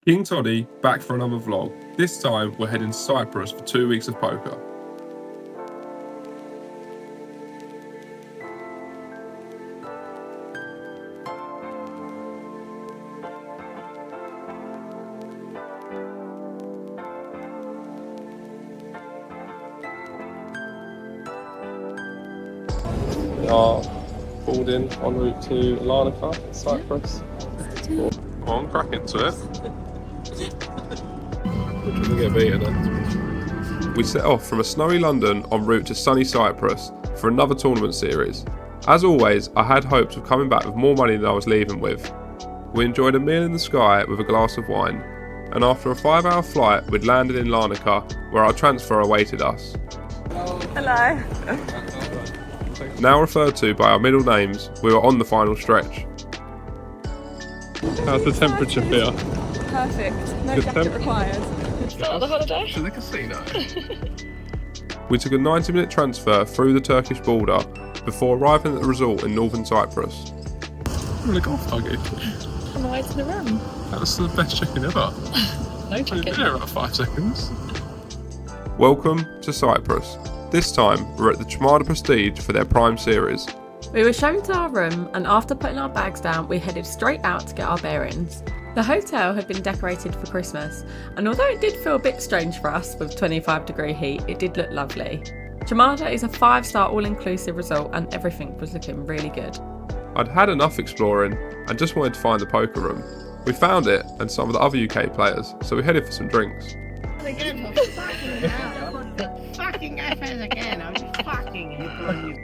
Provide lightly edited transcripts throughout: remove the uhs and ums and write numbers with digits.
King Toddy back for another vlog. This time we're heading to Cyprus for 2 weeks of poker. We are pulled in en route to Larnaca, Cyprus. Come on, crack into it. We get beaten it. We set off from a snowy London en route to sunny Cyprus for another tournament series. As always, I had hopes of coming back with more money than I was leaving with. We enjoyed a meal in the sky with a glass of wine, and after a 5-hour flight we'd landed in Larnaca, where our transfer awaited us. Hello. Now referred to by our middle names, we were on the final stretch. How's the temperature feel? Perfect. No jacket required. Start the holiday. To the casino. We took a 90-minute transfer through the Turkish border before arriving at the resort in northern Cyprus. Really golf target. On the way to the room. That was the best check-in ever. No check-in. I've been there about 5 seconds. Welcome to Cyprus. This time we're at the Chamada Prestige for their Prime Series. We were shown to our room, and after putting our bags down, we headed straight out to get our bearings. The hotel had been decorated for Christmas, and although it did feel a bit strange for us with 25-degree heat, it did look lovely. Chamada is a 5-star all-inclusive resort, and everything was looking really good. I'd had enough exploring and just wanted to find the poker room. We found it and some of the other UK players, so we headed for some drinks. Again, fucking FS again, I'm just fucking.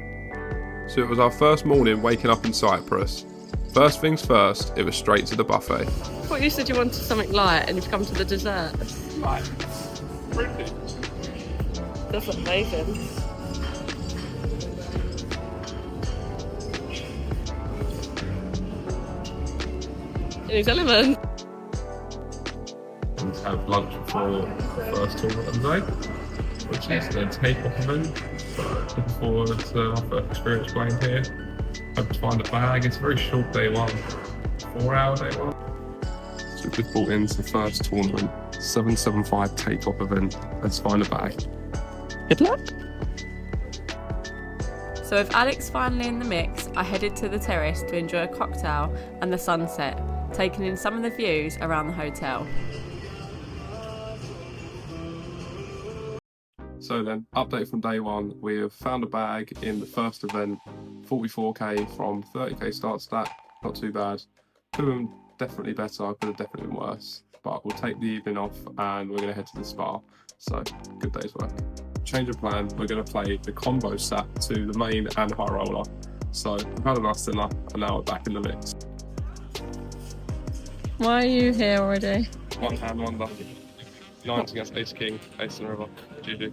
So it was our first morning waking up in Cyprus. First things first, it was straight to the buffet. I thought you said you wanted something light, and you've come to the dessert. Light. Pretty. That's amazing. In his element. And have lunch before the first tournament of the day, which is the take-off event. So looking forward to our first experience playing here. Hope to find a bag. It's a very short day one, 4-hour day one. So we've just brought into the first tournament, 775 take-off event. Let's find a bag. Good luck. So with Alex finally in the mix, I headed to the terrace to enjoy a cocktail and the sunset, taking in some of the views around the hotel. So then, update from day one, we have found a bag in the first event, 44k from 30k start stat, not too bad. Could have been definitely better, could have definitely been worse, but we'll take the evening off and we're going to head to the spa, so good day's work. Change of plan, we're going to play the combo sat to the main and high roller. So we've had a nice dinner and now we're back in the mix. Why are you here already? One hand, one luck. Nines against ace king, ace in the river, GG.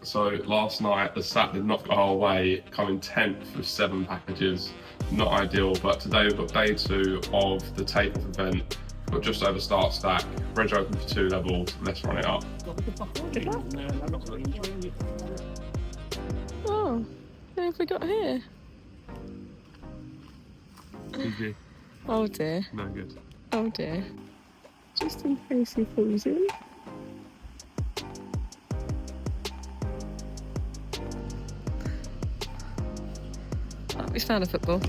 So last night the sat did not go our way, coming 10th with 7 packages. Not ideal, but today we've got day 2 of the take-off event. We've got just over start stack, reg open for 2 levels, let's run it up. Oh, who have we got here? GG. Oh dear, No good. oh dear. Just in case he falls in. Oh, he's found a football.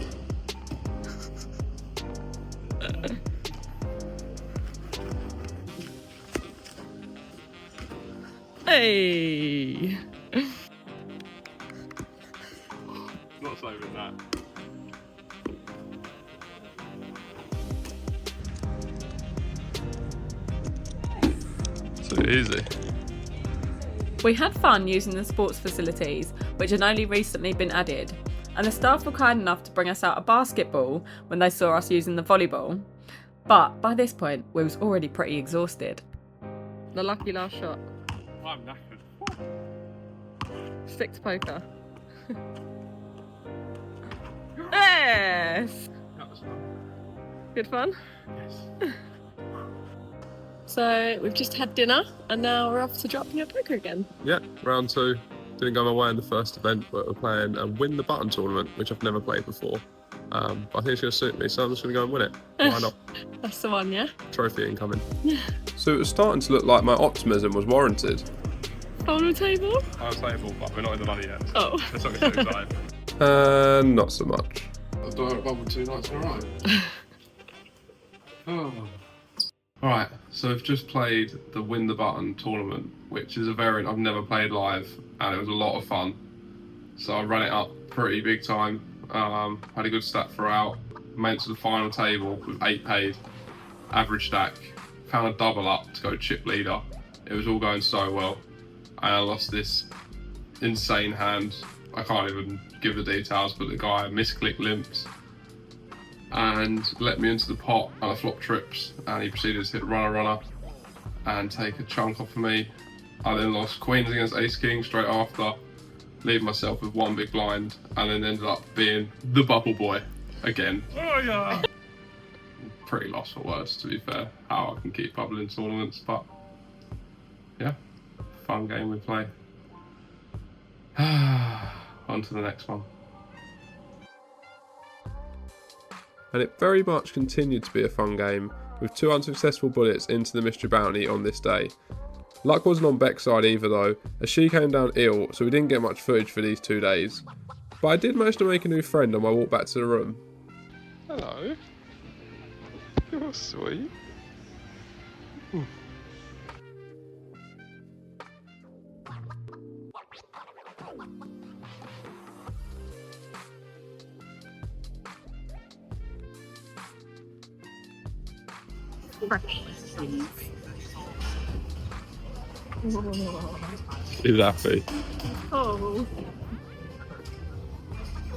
Hey! Not so with that. So easy. We had fun using the sports facilities, which had only recently been added, and the staff were kind enough to bring us out a basketball when they saw us using the volleyball. But by this point, we was already pretty exhausted. The lucky last shot. I'm knackered. Stick to poker. Yes! That was fun. Good fun? Yes. So we've just had dinner and now we're off to dropping at poker again. Yeah, round 2. Didn't go my way in the first event, but we're playing a win the button tournament, which I've never played before. But I think it's going to suit me, so I'm just going to go and win it. Why not? That's the one, yeah? Trophy incoming. So it was starting to look like my optimism was warranted. On the table? On the table, but we're not in the money yet. Oh. Let's not get too excited. Not so much. I've done it bubble 2 nights in a row. Oh. Alright, so I've just played the Win the Button tournament, which is a variant I've never played live, and it was a lot of fun. So I ran it up pretty big time, had a good stat throughout, made it to the final table with 8 paid, average stack, found a double up to go chip leader. It was all going so well, and I lost this insane hand. I can't even give the details, but the guy misclicked limps and let me into the pot, and I flopped trips, and he proceeded to hit runner and take a chunk off of me. I then lost queens against ace king straight after, leaving myself with 1 big blind, and then ended up being the bubble boy again. Oh yeah! Pretty lost for words, to be fair, how I can keep bubbling tournaments, but yeah, fun game we play. On to the next one. And it very much continued to be a fun game, with 2 unsuccessful bullets into the mystery bounty on this day. Luck wasn't on Beck's side either though, as she came down ill, so we didn't get much footage for these 2 days. But I did manage to make a new friend on my walk back to the room. Hello. You're sweet. He's happy. Oh.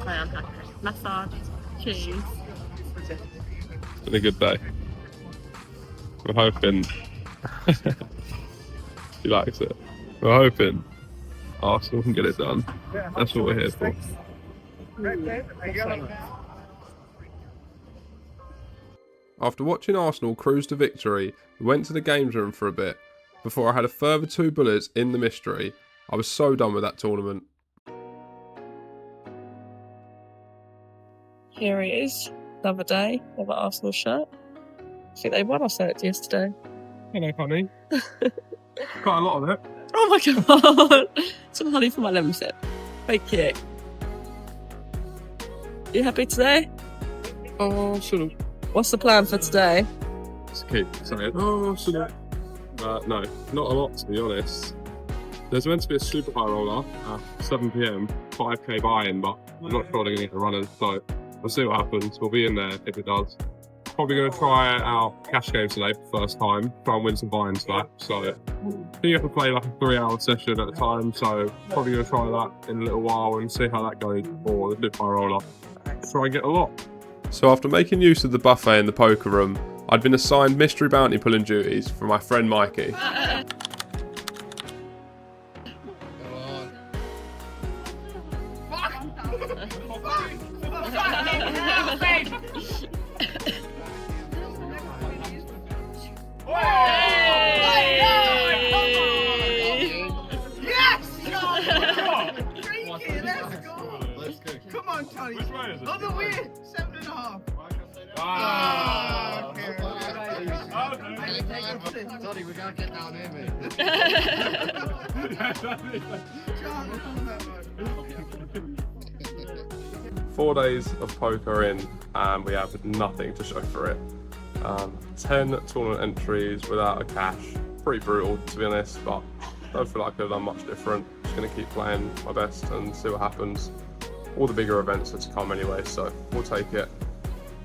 I am happy. Massage. Cheese. It's been a good day. We're hoping he likes it. We're hoping Arsenal can get it done. That's what we're here for. After watching Arsenal cruise to victory, we went to the games room for a bit before I had a further 2 bullets in the mystery. I was so done with that tournament. Here it is, another day, another Arsenal shirt. I think they won our shirt yesterday. Hello, honey. Quite a lot of it. Oh my god! Some honey for my lemon sip. Thank you. You happy today? Oh, sort of. What's the plan for today? Just keep saying, oh, sort of. No, not a lot to be honest. There's meant to be a super high roller at 7 PM, 5k buy-in, but I'm not sure they're going to get the runners, so we'll see what happens. We'll be in there if it does. Probably going to try our cash game today for the first time, try and win some buy-ins back. So I think you have to play like a 3-hour session at a time, so probably going to try that in a little while and see how that goes for the super high roller. Try and get a lot. So after making use of the buffet in the poker room, I'd been assigned mystery bounty pulling duties from my friend Mikey. Come on, Tony. Which way is it? On the weird 7.5. Ah. Okay. Tony, we gotta get down here, mate. 4 days of poker in, and we have nothing to show for it. 10 tournament entries without a cash. Pretty brutal, to be honest, but I don't feel like I could have done much different. Just going to keep playing my best and see what happens. All the bigger events are to come anyway, so we'll take it.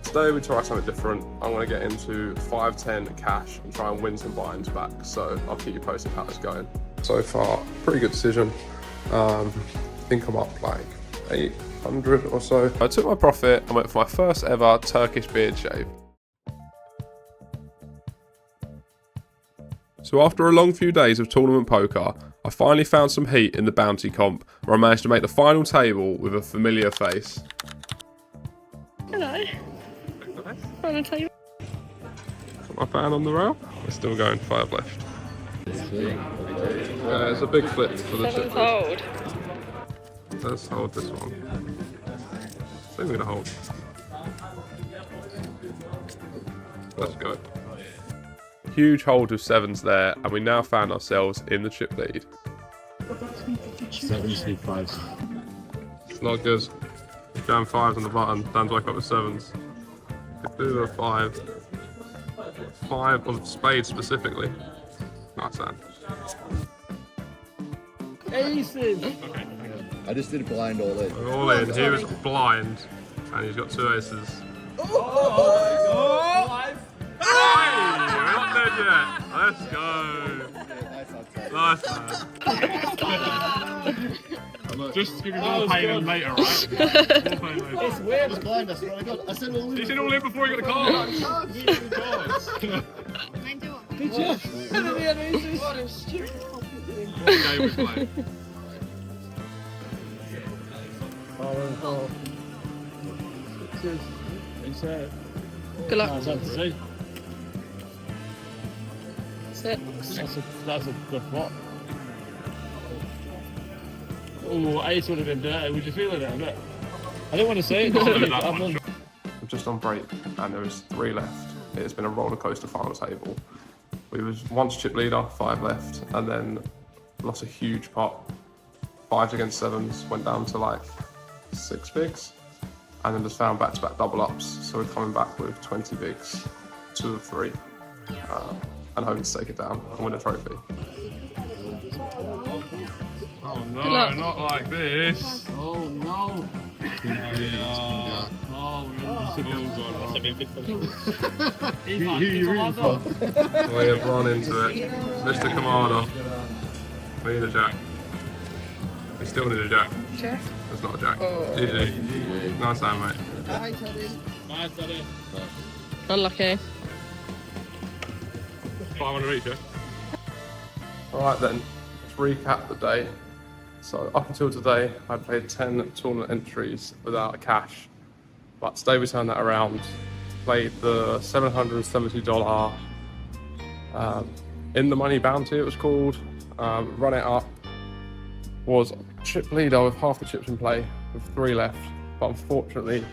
Today we try something different. I'm going to get into 5-10 cash and try and win some buy-ins back, so I'll keep you posted how it's going. So far, pretty good decision. I think I'm up like 800 or so. I took my profit and went for my first ever Turkish beard shave. So after a long few days of tournament poker, I finally found some heat in the bounty comp, where I managed to make the final table with a familiar face. Hello. Want to tell you? Got my fan on the rail. We're still going 5 left. Yeah, it's a big flip for the chip. Hold. Let's hold this one. I think we're gonna hold. Let's go. Huge hold of sevens there, and we now found ourselves in the chip lead. 75. It's not good. Jam fives on the button. Dan's woke up with sevens. Could do a five. Five of spades specifically. Nice, Dan. Aces! I just did blind all in. All in. He was blind, and he's got two aces. Hey, we're not dead yet. Let's go. Nice, man. Just give me more payment later, right? More payment later. It's weird. I was blind, I swear to God. I said all in. He said all in before he got the card. Did you? What a stupid. What game we playing? Good luck. That's Sit. a good what? Oh, ace would have been dirty. Would you feel it a bit? I don't want to say it. I'm just on break, and there was 3 left. It's been a roller coaster final table. We was once chip leader, 5 left, and then lost a huge pot. 5s against 7s, went down to like 6 bigs, and then just found back-to-back double ups. So we're coming back with 20 bigs, 2 of 3, and hoping to take it down and win a trophy. Oh no, not like this. Oh no. We have run into it. Mr. Chamada. We need a jack. We still need a jack. Jack? That's not a jack. GG. Nice time, mate. Nice, buddy. Unlucky. 500 each, yeah? Alright then, let's recap the day. So up until today, I'd played 10 tournament entries without a cash. But today we turned that around. Played the $770 in the money bounty, it was called. Run it up. Was chip leader with half the chips in play, with 3 left. But unfortunately,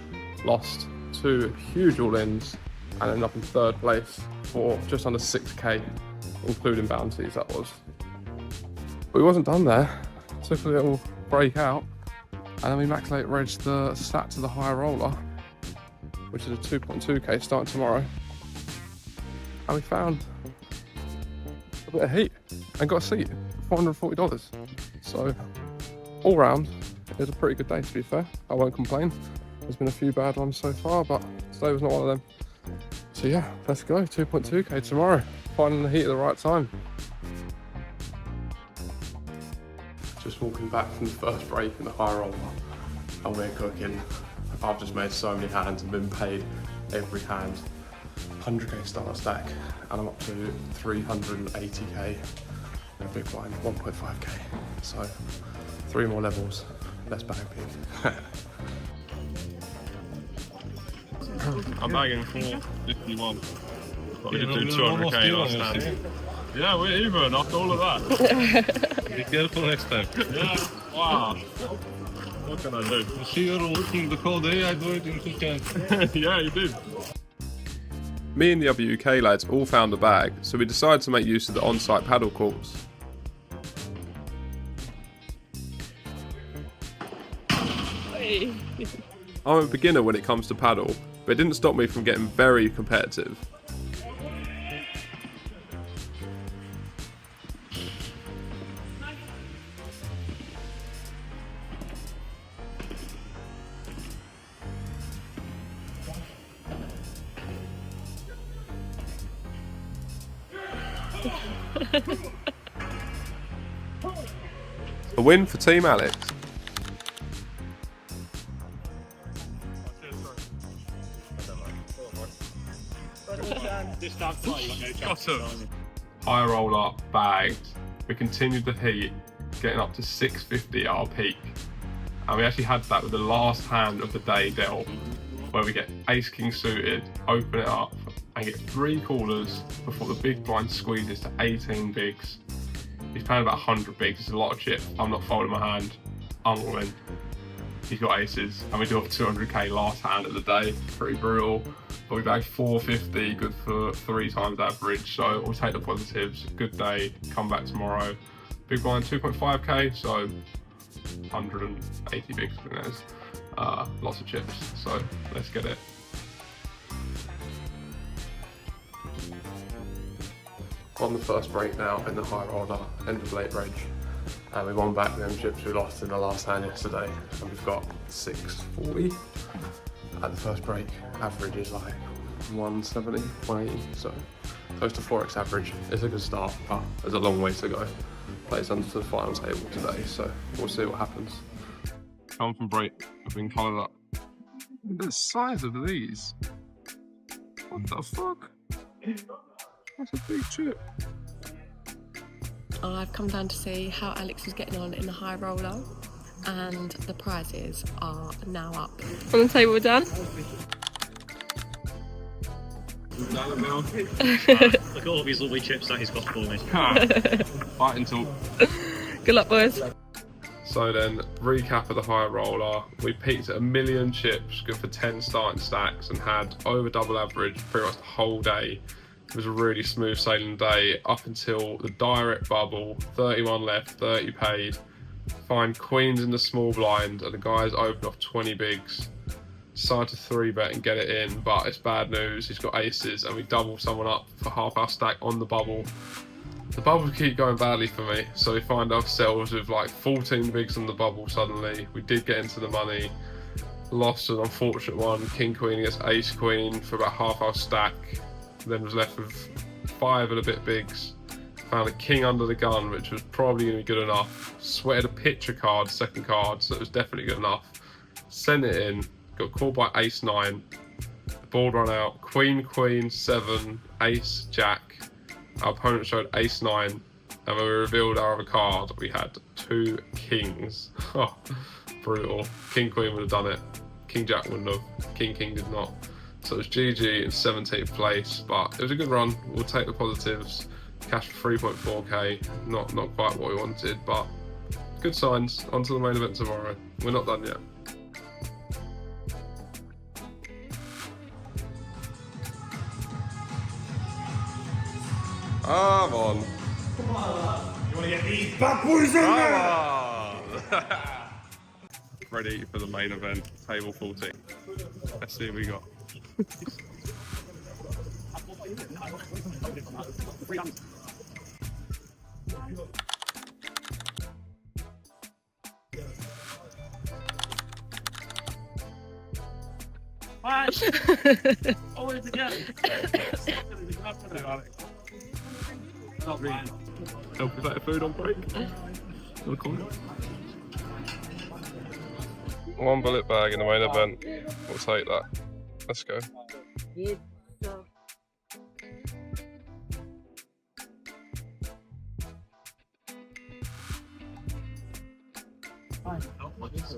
lost 2 huge all-ins and ended up in 3rd place for just under 6k, including bounties, that was. But we wasn't done there. Took a little break out, and then we max late reg the stat to the higher roller, which is a 2.2k starting tomorrow. And we found a bit of heat and got a seat for $440. So all round, it was a pretty good day, to be fair. I won't complain. There's been a few bad ones so far, but today was not one of them. So yeah, let's go, 2.2k tomorrow. Finding the heat at the right time. Just walking back from the first break in the high roller, and we're cooking. I've just made so many hands and been paid every hand. 100k starter stack, and I'm up to 380k in a big blind, 1.5k. So 3 more levels, less bag pick. I'm bagging 451. But we did do 200k last hand. Yeah, we're even after all of that. Be careful next time. Yeah, wow. What can I do? See, you're working the whole day. I do it in 2 seconds. Yeah, you did. Me and the other UK lads all found a bag, so we decided to make use of the on-site paddle courts. I'm a beginner when it comes to paddle, but it didn't stop me from getting very competitive. A win for Team Alex. High roll up, bagged. We continued the heat, getting up to 650 at our peak. And we actually had that with the last hand of the day dealt, where we get ace king suited, open it up, and get 3 callers before the big blind squeezes to 18 bigs. He's playing about 100 bigs, it's a lot of chips. I'm not folding my hand, I'm all in. He's got aces, and we do have 200k last hand of the day. Pretty brutal. but we bagged 450, good for 3 times average. So we'll take the positives. Good day. Come back tomorrow. Big blind 2.5k, so 180 bigs. I think that is. Lots of chips. So let's get it. On the first break now in the high roller, end of late range. And we won back them chips we lost in the last hand yesterday, and we've got 640 at the first break. Average is like 170, 180, so close to 4x average. It's a good start, but there's a long way to go. Plays under the final table today, so we'll see what happens. Come from break, I've been coloured up. Look at the size of these. What the fuck? That's a big chip. I've come down to see how Alex is getting on in the high roller, and the prizes are now up. On the table, we're done. Look at all these lovely chips that he's got for me. Fighting talk. Good luck, boys. So then, recap of the high roller. We peaked at 1 million chips, good for 10 starting stacks, and had over double average pretty much the whole day. It was a really smooth sailing day up until the direct bubble. 31 left, 30 paid. Find queens in the small blind, and the guys opened off 20 bigs. Decided to 3-bet and get it in, but it's bad news. He's got aces, and we double someone up for half our stack on the bubble. The bubbles keep going badly for me, so we find ourselves with like 14 bigs on the bubble suddenly. We did get into the money. Lost an unfortunate one, king queen against ace queen for about half our stack. Then was left with 5 and a bit bigs. Found a king under the gun, which was probably going to be good enough. Sweated a picture card, second card, so it was definitely good enough. Sent it in, got called by ace 9. The board ran out, queen, queen, 7, ace, jack. Our opponent showed ace 9, and when we revealed our other card, we had 2 kings. Oh, brutal. King, queen would have done it. King, jack wouldn't have. King, king did not. So it was GG in 17th place, but it was a good run. We'll take the positives. Cash for 3.4k, not quite what we wanted, but good signs. On to the main event tomorrow. We're not done yet. Come on. Come on. You want to get these bad boys in there? Ready for the main event, table 14. Let's see what we got. Always again. Not really. Help with that food on break. One bullet bag in the main event. We'll take that. Let's go.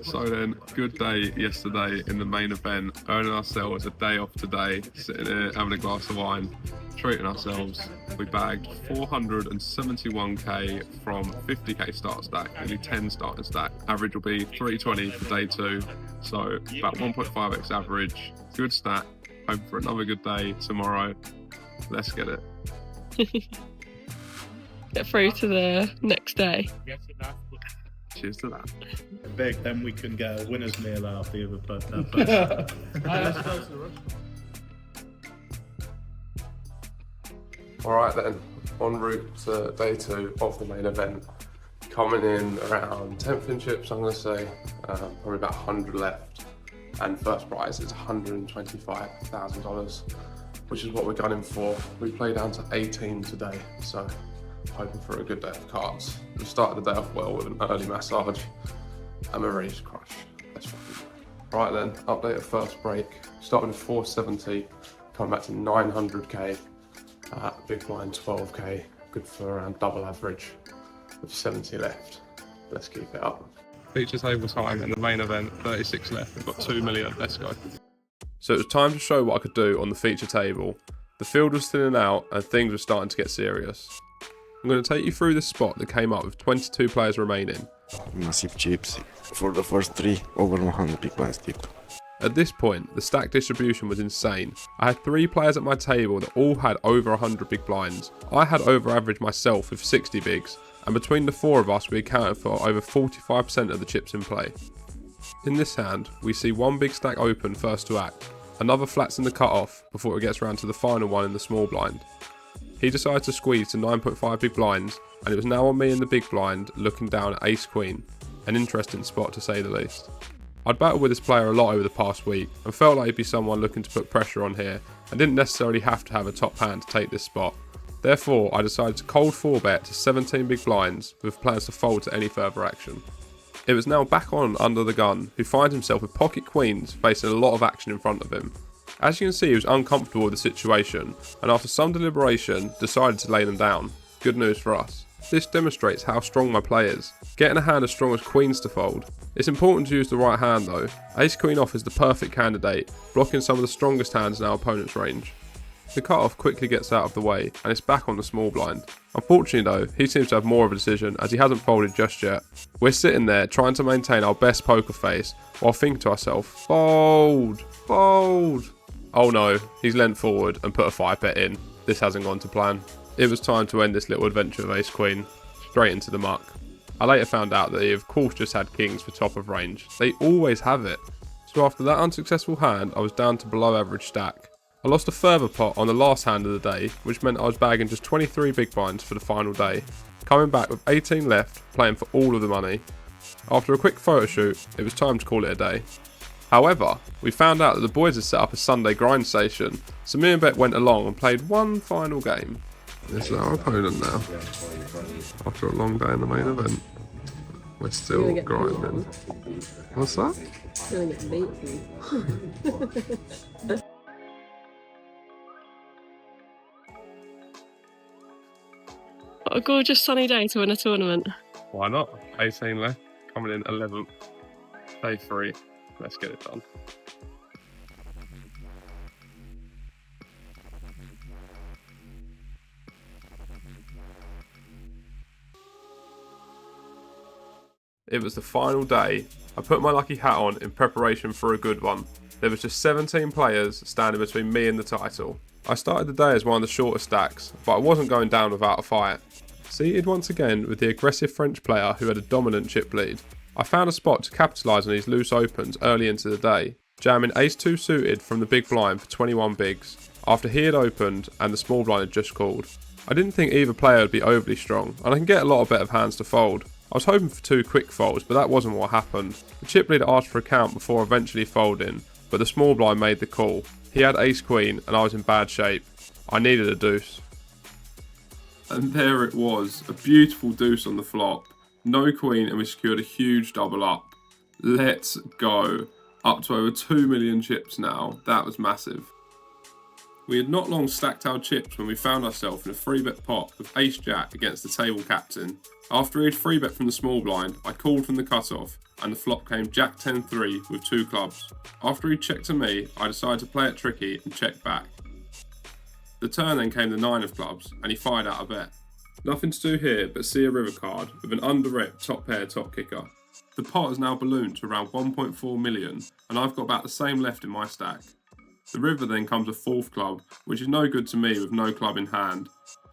So then, good day yesterday in the main event, earning ourselves a day off today, sitting here having a glass of wine, treating ourselves. We bagged 471k from 50k start stack, nearly 10 starting stack. Average will be 320 for day 2, so about 1.5x average. Good stat. Hope for another good day tomorrow. Let's get it. Get through to the next day. Cheers to that. Big, then we can get a winner's meal out of the other person. Alright then, en route to day 2 of the main event. Coming in around 10th in chips, I'm going to say. Probably about 100 left. And first prize is $125,000, which is what we're gunning for. We play down to 18 today, so hoping for a good day of cards. We started the day off well with an early massage, and we're ready to crush. Let's fucking go. Right then, update of first break. Starting with 470, coming back to 900k. Big blind 12k, good for around double average with 70 left. Let's keep it up. Feature table time in the main event, 36 left. We've got 2 million. Let's go. So it was time to show what I could do on the feature table. The field was thinning out and things were starting to get serious. I'm going to take you through the spot that came up with 22 players remaining. Massive chips for the first 3, over 100 big blinds deep. At this point, the stack distribution was insane. I had 3 players at my table that all had over 100 big blinds. I had over average myself with 60 bigs, and between the 4 of us we accounted for over 45% of the chips in play. In this hand, we see one big stack open first to act, another flats in the cut-off before it gets round to the final one in the small blind. He decided to squeeze to 9.5 big blinds, and it was now on me in the big blind looking down at ace queen, an interesting spot to say the least. I'd battled with this player a lot over the past week and felt like he'd be someone looking to put pressure on here and didn't necessarily have to have a top hand to take this spot. Therefore, I decided to cold 4-bet to 17 big blinds with plans to fold to any further action. It was now back on under the gun, who finds himself with pocket queens facing a lot of action in front of him. As you can see, he was uncomfortable with the situation and after some deliberation decided to lay them down. Good news for us. This demonstrates how strong my play is. Getting a hand as strong as queens to fold. It's important to use the right hand though. Ace queen off is the perfect candidate, blocking some of the strongest hands in our opponent's range. The cut-off quickly gets out of the way and it's back on the small blind. Unfortunately though, he seems to have more of a decision as he hasn't folded just yet. We're sitting there trying to maintain our best poker face while thinking to ourselves, fold, fold. Oh no, he's leant forward and put a 5-bet in. This hasn't gone to plan. It was time to end this little adventure of ace queen. Straight into the muck. I later found out that he of course just had kings for top of range. They always have it. So after that unsuccessful hand, I was down to below average stack. I lost a further pot on the last hand of the day, which meant I was bagging just 23 big blinds for the final day. Coming back with 18 left, playing for all of the money. After a quick photo shoot, it was time to call it a day. However, we found out that the boys had set up a Sunday grind station, so me and Bet went along and played one final game. This is our opponent now. After a long day in the main event, we're still grinding. What's that? What a gorgeous sunny day to win a tournament. Why not? 18 left, coming in 11th. Day 3. Let's get it done. It was the final day. I put my lucky hat on in preparation for a good one. There was just 17 players standing between me and the title. I started the day as one of the shorter stacks, but I wasn't going down without a fight. Seated once again with the aggressive French player who had a dominant chip lead. I found a spot to capitalise on these loose opens early into the day, jamming ace-2 suited from the big blind for 21 bigs, after he had opened and the small blind had just called. I didn't think either player would be overly strong, and I can get a lot of better hands to fold. I was hoping for 2 quick folds, but that wasn't what happened. The chip leader asked for a count before eventually folding, but the small blind made the call. He had ace-queen and I was in bad shape. I needed a deuce. And there it was, a beautiful deuce on the flop. No queen and we secured a huge double up. Let's go. Up to over 2 million chips now. That was massive. We had not long stacked our chips when we found ourselves in a 3-bet pot with ace-jack against the table captain. After he had 3-bet from the small blind, I called from the cutoff and the flop came jack 10-3 with 2 clubs. After he checked to me, I decided to play it tricky and check back. The turn then came the 9 of clubs and he fired out a bet. Nothing to do here but see a river card with an under-rip top pair top kicker. The pot has now ballooned to around 1.4 million and I've got about the same left in my stack. The river then comes a 4th club, which is no good to me with no club in hand.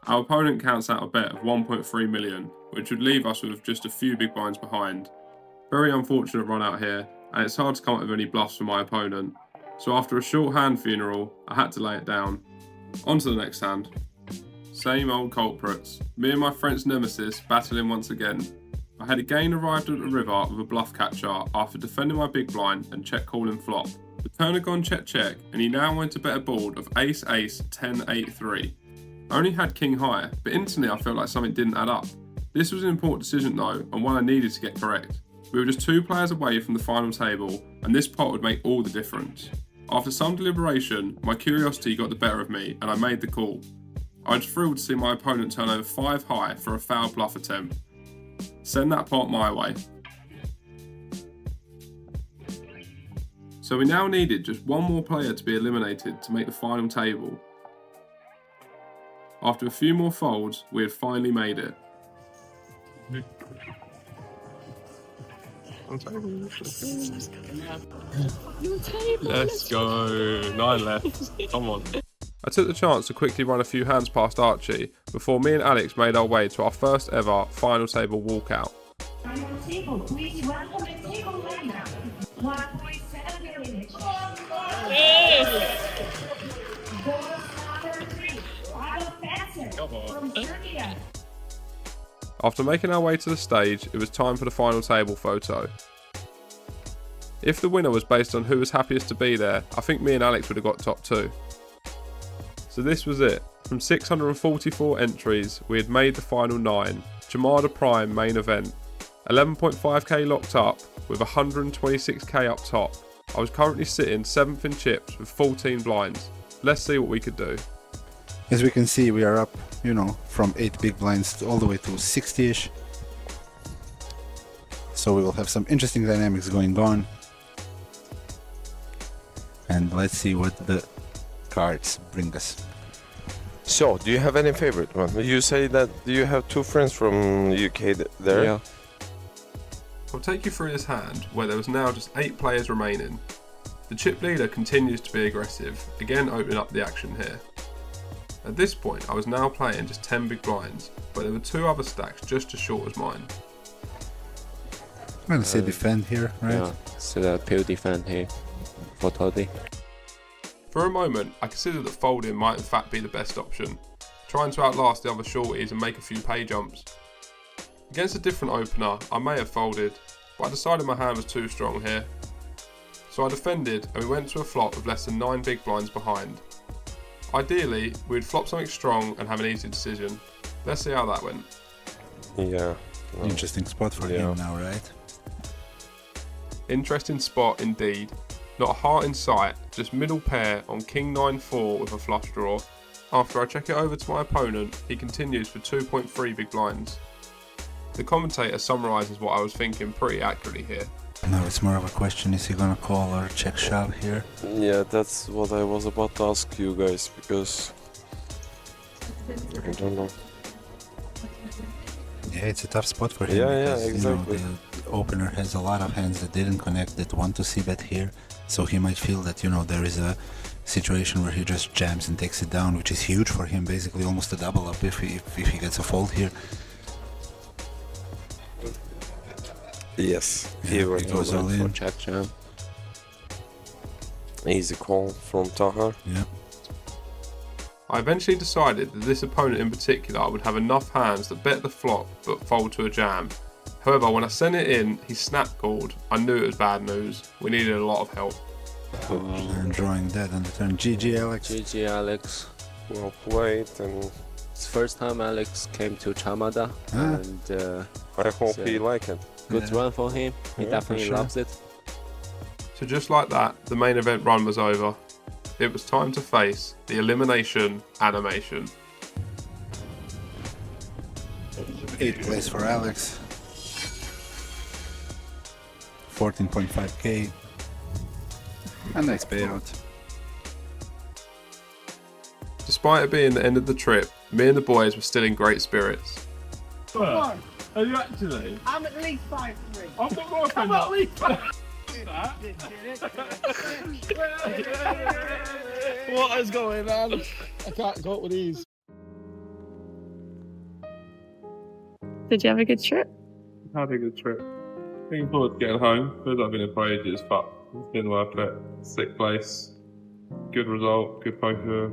Our opponent counts out a bet of 1.3 million, which would leave us with just a few big blinds behind. Very unfortunate run out here, and it's hard to come up with any bluffs for my opponent. So after a short hand funeral, I had to lay it down. On to the next hand. Same old culprits. Me and my French nemesis battling once again. I had again arrived at the river with a bluff catcher after defending my big blind and check calling flop. The turn had gone check check and he now went to bet a board of ace ace 10-8-3. I only had king high, but instantly I felt like something didn't add up. This was an important decision though, and one I needed to get correct. We were just 2 players away from the final table, and this pot would make all the difference. After some deliberation, my curiosity got the better of me and I made the call. I was thrilled to see my opponent turn over 5 high for a foul bluff attempt. Send that pot my way. So we now needed just one more player to be eliminated to make the final table. After a few more folds, we had finally made it. Let's go. 9 left. Come on. I took the chance to quickly run a few hands past Archie before me and Alex made our way to our first ever final table walkout. Final table, please welcome the table winner. 1.7 million. Bonus number 3, Padel from Serbia. After making our way to the stage, it was time for the final table photo. If the winner was based on who was happiest to be there, I think me and Alex would have got top 2. So this was it. From 644 entries, we had made the final 9, Chamada Prime Main Event. 11.5k locked up, with 126k up top. I was currently sitting 7th in chips with 14 blinds. Let's see what we could do. As we can see, we are up, from 8 big blinds all the way to 60ish. So we will have some interesting dynamics going on. And let's see what the cards bring us. So, do you have any favorite one? You say that you have 2 friends from UK there? Yeah. I'll take you through this hand, where there was now just 8 players remaining. The chip leader continues to be aggressive, again opening up the action here. At this point, I was now playing just 10 big blinds, but there were 2 other stacks just as short as mine. I'm gonna say defend here, right? Yeah, so the pure defend here for Toddy. For a moment, I considered that folding might in fact be the best option, trying to outlast the other shorties and make a few pay jumps. Against a different opener, I may have folded, but I decided my hand was too strong here. So I defended and we went to a flop with less than 9 big blinds behind. Ideally, we would flop something strong and have an easy decision. Let's see how that went. Yeah. Well, Interesting spot for him now, right? Interesting spot indeed. Not a heart in sight, just middle pair on King 9-4 with a flush draw. After I check it over to my opponent, he continues for 2.3 big blinds. The commentator summarises what I was thinking pretty accurately here. Now it's more of a question, is he gonna call or check shove here? Yeah, that's what I was about to ask you guys, because I don't know. Yeah, it's a tough spot for him. Yeah, because, exactly. The opener has a lot of hands that didn't connect, that want to see bet here. So he might feel that, there is a situation where he just jams and takes it down, which is huge for him, basically almost a double up if he gets a fold here. Yes, Yeah, he goes all in. Check jam. Easy call from Taha. Yeah. I eventually decided that this opponent in particular would have enough hands that bet the flop but fold to a jam. However, when I sent it in, he snap called. I knew it was bad news. We needed a lot of help. And drawing dead on the turn. GG, Alex. GG Alex. Well played, and It's the first time Alex came to Chamada, and I hope So- he liked it. good Yeah. run for him. He Yeah, definitely for sure. loves it. So just like that, the main event run was over. It was time to face the elimination animation. 8th place for Alex. 14.5k. A nice payout. Despite it being the end of the trip, me and the boys were still in great spirits. Come on. Are you actually? I'm at least 5'3". I've got more I'm at least 5'3". What is going on? I can't go up with these. Did you have a good trip? Had a good trip. Looking forward to getting home. Feels like I've been here for ages, but it's been worth it. 6th place. Good result, good poker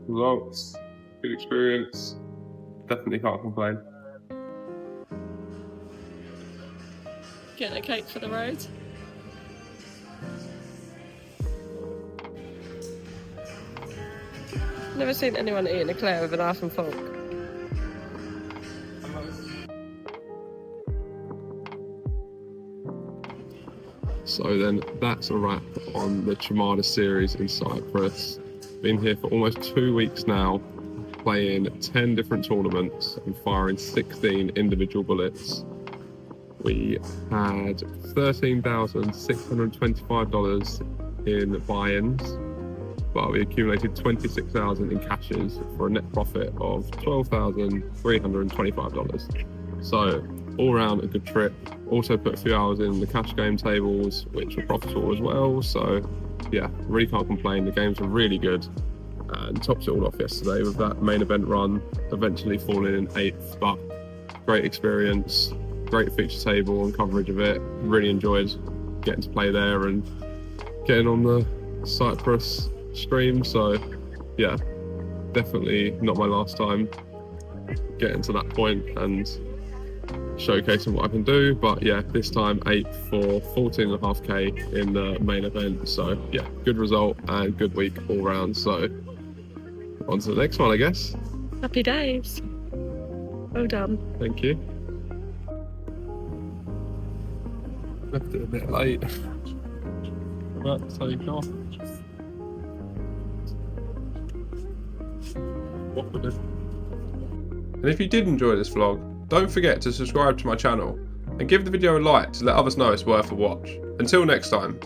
results, good experience. Definitely can't complain. Getting a cake for the road? Never seen anyone eating a Claire with a knife and fork. So then that's a wrap on the Chamada series in Cyprus. Been here for almost 2 weeks now, playing 10 different tournaments and firing 16 individual bullets. We had $13,625 in buy-ins, but we accumulated 26,000 in cashes for a net profit of $12,325. So all round a good trip. Also put a few hours in the cash game tables, which were profitable as well. So yeah, really can't complain. The games were really good, and topped it all off yesterday with that main event run, eventually falling in 8th, but great experience, great feature table and coverage of it. Really enjoyed getting to play there and getting on the Cyprus stream. So yeah, definitely not my last time getting to that point and showcasing what I can do. But yeah, this time 8th for 14.5k in the main event. So yeah, good result and good week all round. So on to the next one, I guess. Happy days. Well done. Thank you. Left it a bit late. But take off. And if you did enjoy this vlog, don't forget to subscribe to my channel and give the video a like to let others know it's worth a watch. Until next time.